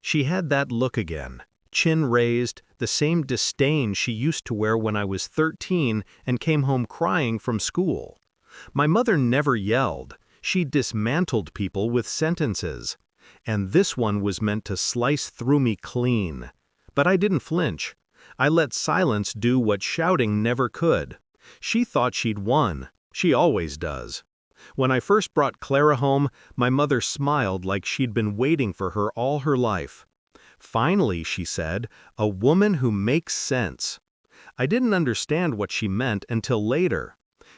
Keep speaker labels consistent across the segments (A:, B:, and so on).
A: She had that look again, chin raised, the same disdain she used to wear when I was 13 and came home crying from school. My mother never yelled. She dismantled people with sentences. And this one was meant to slice through me clean. But I didn't flinch. I let silence do what shouting never could. She thought she'd won. She always does. When I first brought Clara home, my mother smiled like she'd been waiting for her all her life. Finally, she said, a woman who makes sense. I didn't understand what she meant until later.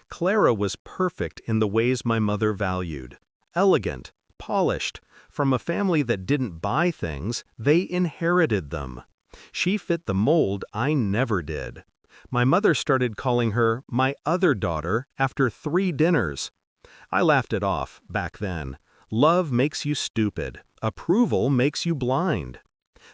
A: Clara was perfect in the ways my mother valued. Elegant, polished. From a family that didn't buy things, they inherited them. She fit the mold I never did. My mother started calling her my other daughter after 3 dinners. I laughed it off back then. Love makes you stupid. Approval makes you blind.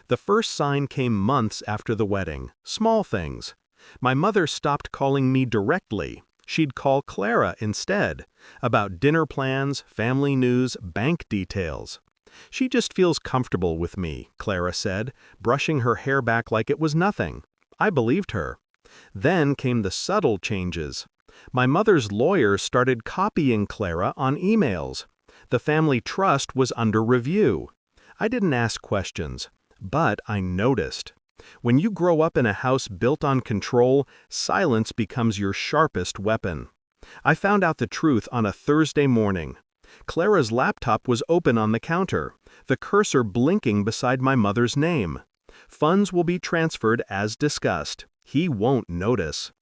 A: The first sign came months after the wedding. Small things. My mother stopped calling me directly. She'd call Clara instead, about dinner plans, family news, bank details. She just feels comfortable with me, Clara said, brushing her hair back like it was nothing. I believed her. Then came the subtle changes. My mother's lawyer started copying Clara on emails. The family trust was under review. I didn't ask questions, but I noticed. When you grow up in a house built on control, silence becomes your sharpest weapon. I found out the truth on a Thursday morning. Clara's laptop was open on the counter, the cursor blinking beside my mother's name. Funds will be transferred as discussed. He won't notice.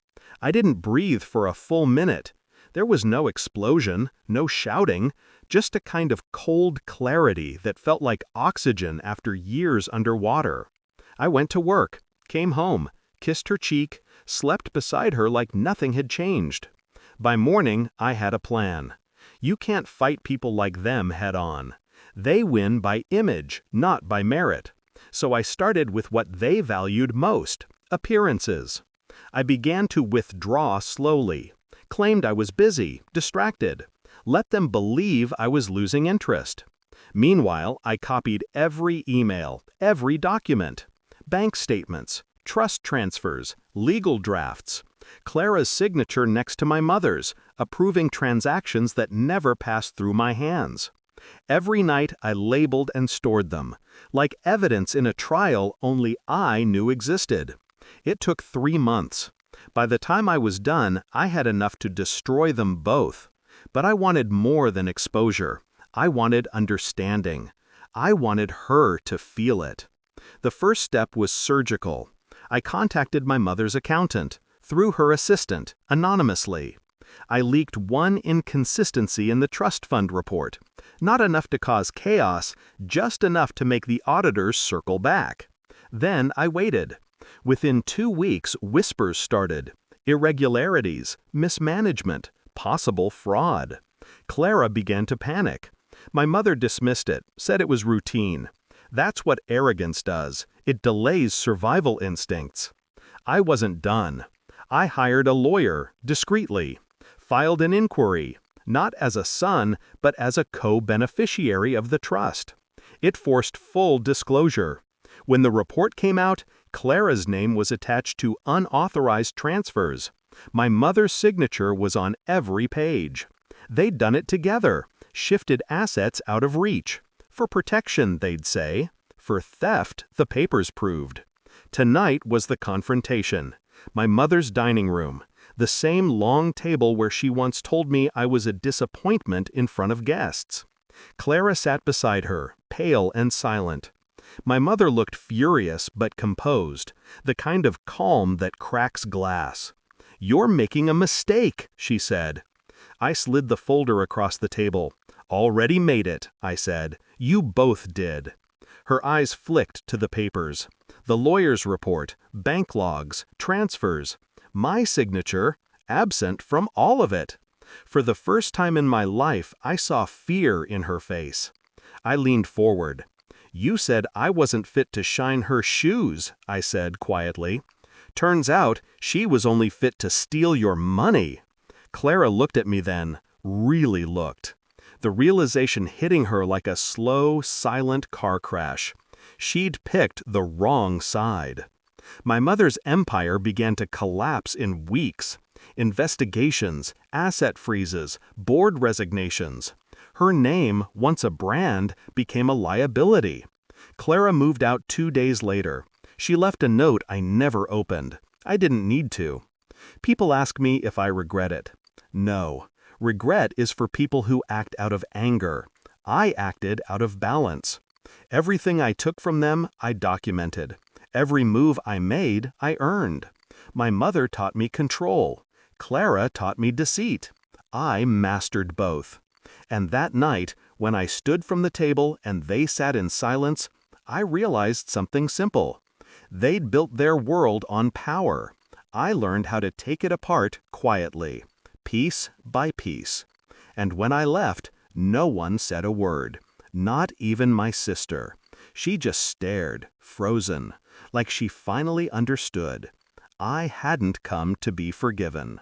A: I didn't breathe for a full minute. There was no explosion, no shouting, just a kind of cold clarity that felt like oxygen after years underwater. I went to work, came home, kissed her cheek, slept beside her like nothing had changed. By morning, I had a plan. You can't fight people like them head on. They win by image, not by merit. So I started with what they valued most, appearances. I began to withdraw slowly, claimed I was busy, distracted, let them believe I was losing interest. Meanwhile, I copied every email, every document, bank statements, trust transfers, legal drafts, Clara's signature next to my mother's, approving transactions that never passed through my hands. Every night I labeled and stored them, like evidence in a trial only I knew existed. It took 3 months. By the time I was done, I had enough to destroy them both. But I wanted more than exposure. I wanted understanding. I wanted her to feel it. The first step was surgical. I contacted my mother's accountant, through her assistant, anonymously. I leaked one inconsistency in the trust fund report. Not enough to cause chaos, just enough to make the auditors circle back. Then I waited. Within 2 weeks, whispers started. Irregularities, mismanagement, possible fraud. Clara began to panic. My mother dismissed it, said it was routine. That's what arrogance does. It delays survival instincts. I wasn't done. I hired a lawyer, discreetly. Filed an inquiry, not as a son, but as a co-beneficiary of the trust. It forced full disclosure. When the report came out, Clara's name was attached to unauthorized transfers. My mother's signature was on every page. They'd done it together, shifted assets out of reach. For protection, they'd say. For theft, the papers proved. Tonight was the confrontation. My mother's dining room. The same long table where she once told me I was a disappointment in front of guests. Clara sat beside her, pale and silent. My mother looked furious but composed, the kind of calm that cracks glass. "You're making a mistake," she said. I slid the folder across the table. "Already made it," I said. "You both did." Her eyes flicked to the papers. The lawyer's report, bank logs, transfers. My signature, absent from all of it. For the first time in my life, I saw fear in her face. I leaned forward. "You said I wasn't fit to shine her shoes," I said quietly. "Turns out she was only fit to steal your money." Clara looked at me then, really looked. The realization hitting her like a slow, silent car crash. She'd picked the wrong side. My mother's empire began to collapse in weeks. Investigations, asset freezes, board resignations. Her name, once a brand, became a liability. Clara moved out 2 days later. She left a note I never opened. I didn't need to. People ask me if I regret it. No. Regret is for people who act out of anger. I acted out of balance. Everything I took from them, I documented. Every move I made, I earned. My mother taught me control. Clara taught me deceit. I mastered both. And that night, when I stood from the table and they sat in silence, I realized something simple. They'd built their world on power. I learned how to take it apart quietly, piece by piece. And when I left, no one said a word. Not even my sister. She just stared, frozen, like she finally understood. I hadn't come to be forgiven.